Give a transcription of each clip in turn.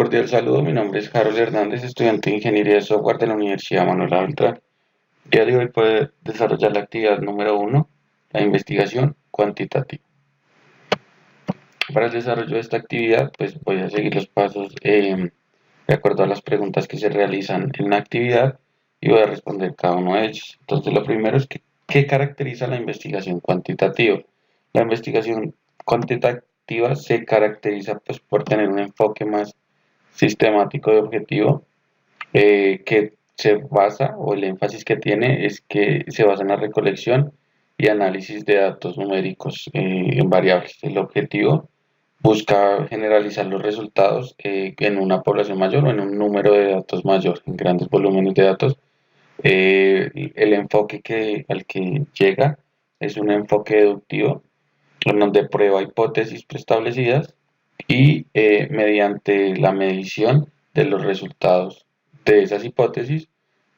Cordial saludo, mi nombre es Harold Hernández, estudiante de Ingeniería de Software de la Universidad Manuel A. Beltrán. El día de hoy puede desarrollar la actividad número uno, la investigación cuantitativa. Para el desarrollo de esta actividad, pues voy a seguir los pasos de acuerdo a las preguntas que se realizan en la actividad y voy a responder cada uno de ellos. Entonces, lo primero es ¿qué caracteriza la investigación cuantitativa? La investigación cuantitativa se caracteriza pues, por tener un enfoque más sistemático y objetivo que se basa, o el énfasis que tiene es que se basa en la recolección y análisis de datos numéricos en variables. El objetivo busca generalizar los resultados en una población mayor o en un número de datos mayor, en grandes volúmenes de datos. El enfoque al que llega es un enfoque deductivo, en donde prueba hipótesis preestablecidas y mediante la medición de los resultados de esas hipótesis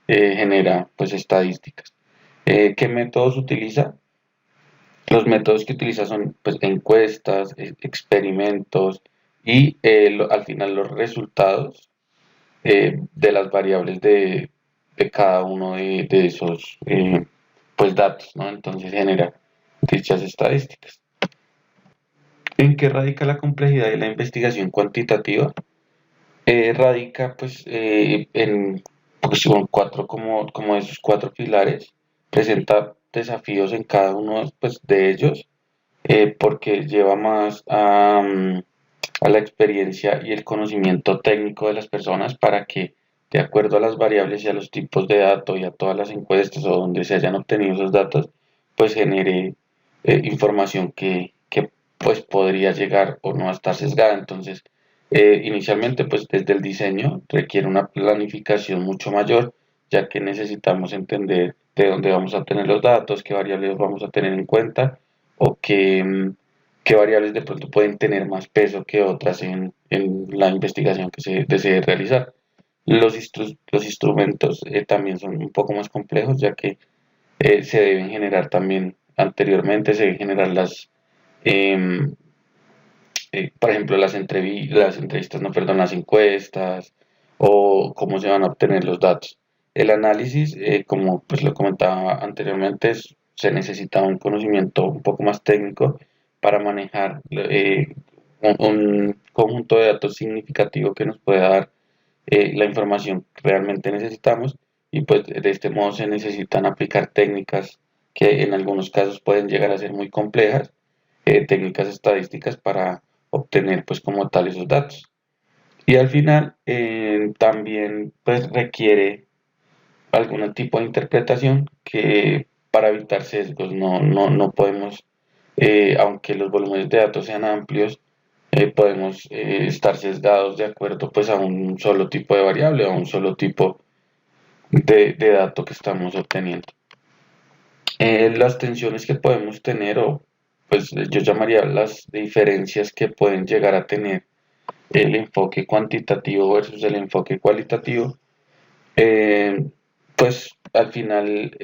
genera pues estadísticas. ¿Qué métodos utiliza? Los métodos que utiliza son pues, encuestas, experimentos y al final los resultados de las variables de cada uno de esos pues, datos, ¿no? Entonces genera dichas estadísticas. ¿En qué radica la complejidad de la investigación cuantitativa? Radica pues pues, con cuatro como esos cuatro pilares, presenta desafíos en cada uno pues, de ellos, porque lleva más a la experiencia y el conocimiento técnico de las personas para que, de acuerdo a las variables y a los tipos de datos y a todas las encuestas o donde se hayan obtenido esos datos, pues genere información que pues podría llegar o no a estar sesgada. Entonces, inicialmente, pues desde el diseño requiere una planificación mucho mayor, ya que necesitamos entender de dónde vamos a tener los datos, qué variables vamos a tener en cuenta o qué variables de pronto pueden tener más peso que otras en la investigación que se desee realizar. Los instrumentos también son un poco más complejos, ya que se deben generar también anteriormente, se deben generar em, por ejemplo, las entrevistas, no, perdón, las encuestas o cómo se van a obtener los datos. El análisis, como pues lo comentaba anteriormente, se necesita un conocimiento un poco más técnico para manejar un conjunto de datos significativo que nos pueda dar la información que realmente necesitamos y pues de este modo se necesitan aplicar técnicas que en algunos casos pueden llegar a ser muy complejas, técnicas estadísticas para obtener pues como tal esos datos. Y al final también pues requiere algún tipo de interpretación que para evitar sesgos no podemos, aunque los volúmenes de datos sean amplios, podemos estar sesgados de acuerdo pues a un solo tipo de variable o a un solo tipo de dato que estamos obteniendo. Las tensiones que podemos tener o pues yo llamaría las diferencias que pueden llegar a tener el enfoque cuantitativo versus el enfoque cualitativo, eh, pues al final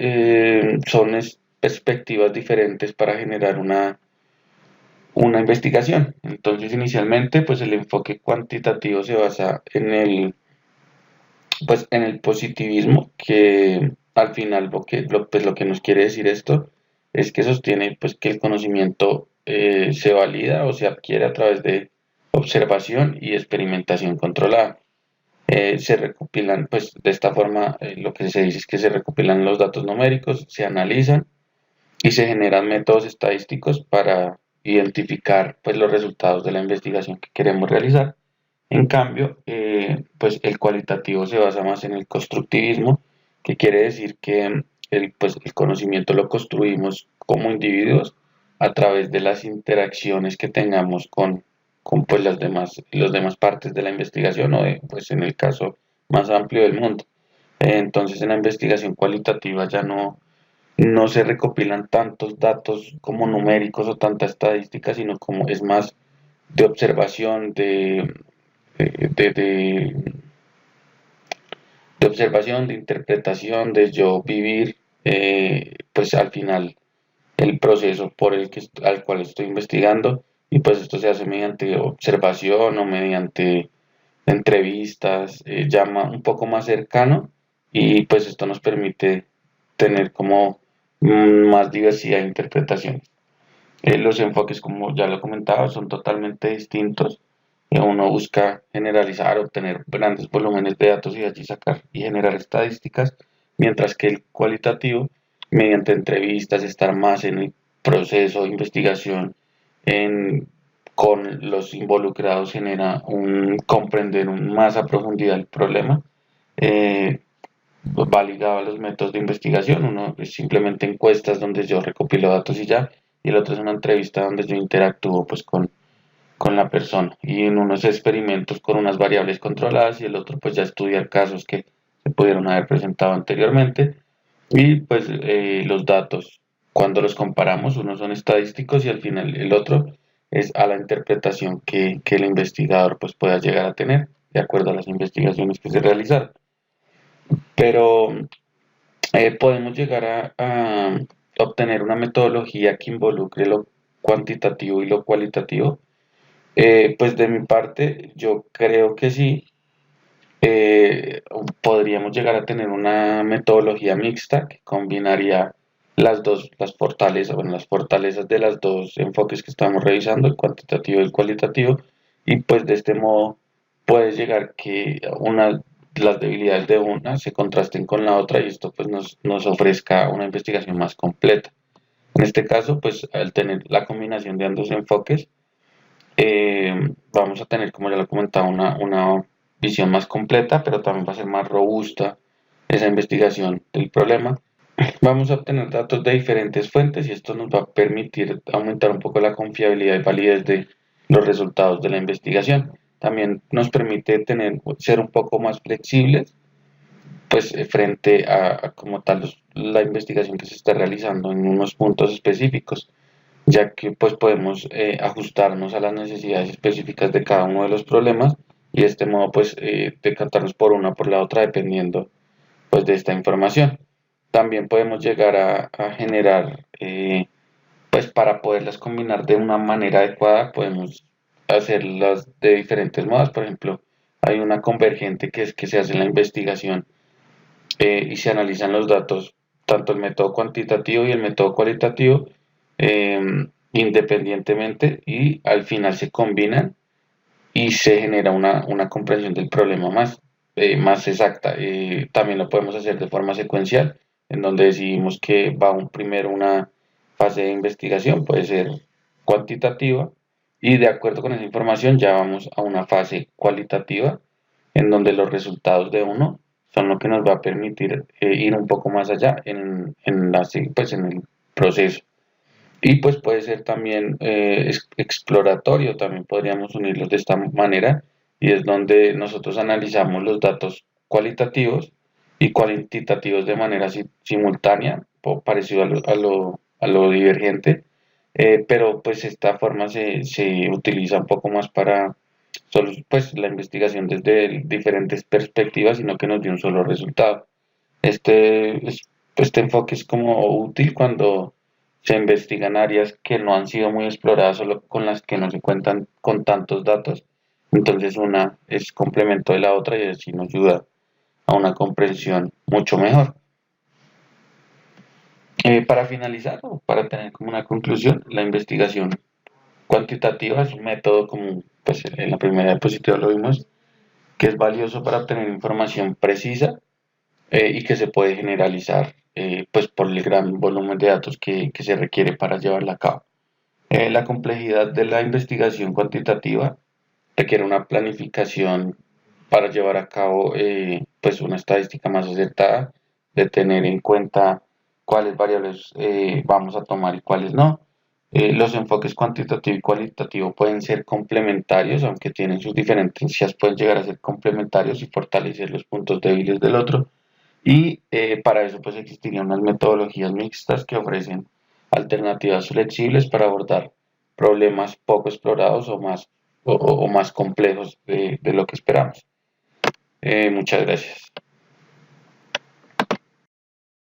son perspectivas diferentes para generar una investigación. Entonces, inicialmente, pues el enfoque cuantitativo se basa pues, en el positivismo, que al final pues, lo que nos quiere decir esto es que sostiene pues, que el conocimiento se valida o se adquiere a través de observación y experimentación controlada. Se recopilan, pues de esta forma, lo que se dice es que se recopilan los datos numéricos, se analizan y se generan métodos estadísticos para identificar pues, los resultados de la investigación que queremos realizar. En cambio, pues el cualitativo se basa más en el constructivismo, que quiere decir que pues, el conocimiento lo construimos como individuos a través de las interacciones que tengamos con pues, las demás partes de la investigación o pues, en el caso más amplio del mundo. Entonces, en la investigación cualitativa ya no se recopilan tantos datos como numéricos o tanta estadística, sino como es más de observación, de, de, de observación, de interpretación, de yo vivir, pues al final el proceso al cual estoy investigando y pues esto se hace mediante observación o mediante entrevistas, llama un poco más cercano y pues esto nos permite tener como más diversidad de interpretaciones. Los enfoques, como ya lo comentaba, son totalmente distintos. Uno busca generalizar, obtener grandes volúmenes de datos y de allí sacar y generar estadísticas, mientras que el cualitativo, mediante entrevistas, estar más en el proceso de investigación, en, con los involucrados, genera un comprender más a profundidad el problema. Eh, Va ligado a los métodos de investigación. Uno es simplemente encuestas donde yo recopilo datos y ya, y el otro es una entrevista donde yo interactúo pues con la persona. Y en unos experimentos con unas variables controladas y el otro pues ya estudiar casos que se pudieron haber presentado anteriormente. Y pues los datos, cuando los comparamos, unos son estadísticos y al final el otro es a la interpretación que el investigador pues pueda llegar a tener de acuerdo a las investigaciones que se realizaron. Pero podemos llegar a obtener una metodología que involucre lo cuantitativo y lo cualitativo. Pues de mi parte, yo creo que sí. eh, Podríamos llegar a tener una metodología mixta que combinaría las fortalezas, bueno, las fortalezas de los dos enfoques que estamos revisando, el cuantitativo y el cualitativo, y pues de este modo puede llegar que las debilidades de una se contrasten con la otra y esto pues nos ofrezca una investigación más completa. En este caso, pues al tener la combinación de ambos enfoques, vamos a tener, como ya lo comentaba, una visión más completa, pero también va a ser más robusta esa investigación del problema. Vamos a obtener datos de diferentes fuentes y esto nos va a permitir aumentar un poco la confiabilidad y validez de los resultados de la investigación. También nos permite ser un poco más flexibles pues frente a como tal la investigación que se está realizando en unos puntos específicos, ya que pues podemos ajustarnos a las necesidades específicas de cada uno de los problemas y de este modo pues decantarnos por una o por la otra dependiendo pues de esta información. También podemos llegar a generar pues para poderlas combinar de una manera adecuada podemos hacerlas de diferentes modos. Por ejemplo, hay una convergente que es que se hace en la investigación y se analizan los datos, tanto el método cuantitativo y el método cualitativo, eh, independientemente y al final se combinan y se genera una comprensión del problema más exacta. También lo podemos hacer de forma secuencial, en donde decidimos que va primero una fase de investigación, puede ser cuantitativa, y de acuerdo con esa información ya vamos a una fase cualitativa, en donde los resultados de uno son lo que nos va a permitir ir un poco más allá pues, en el proceso. Y pues puede ser también exploratorio, también podríamos unirlos de esta manera, y es donde nosotros analizamos los datos cualitativos y cuantitativos de manera simultánea, parecido a lo divergente, pero pues esta forma se utiliza un poco más para solo, pues, la investigación desde diferentes perspectivas, sino que nos dio un solo resultado. Este enfoque es como útil cuando se investigan áreas que no han sido muy exploradas, solo con las que no se cuentan con tantos datos. Entonces una es complemento de la otra y así nos ayuda a una comprensión mucho mejor. Para finalizar o para tener como una conclusión, la investigación cuantitativa es un método como pues, en la primera diapositiva lo vimos, que es valioso para obtener información precisa y que se puede generalizar pues por el gran volumen de datos que se requiere para llevarla a cabo. La complejidad de la investigación cuantitativa requiere una planificación para llevar a cabo pues una estadística más acertada, de tener en cuenta cuáles variables vamos a tomar y cuáles no. Los enfoques cuantitativo y cualitativo pueden ser complementarios, aunque tienen sus diferencias, pueden llegar a ser complementarios y fortalecer los puntos débiles del otro. Y para eso pues existirían unas metodologías mixtas que ofrecen alternativas flexibles para abordar problemas poco explorados o más complejos de lo que esperamos. Muchas gracias.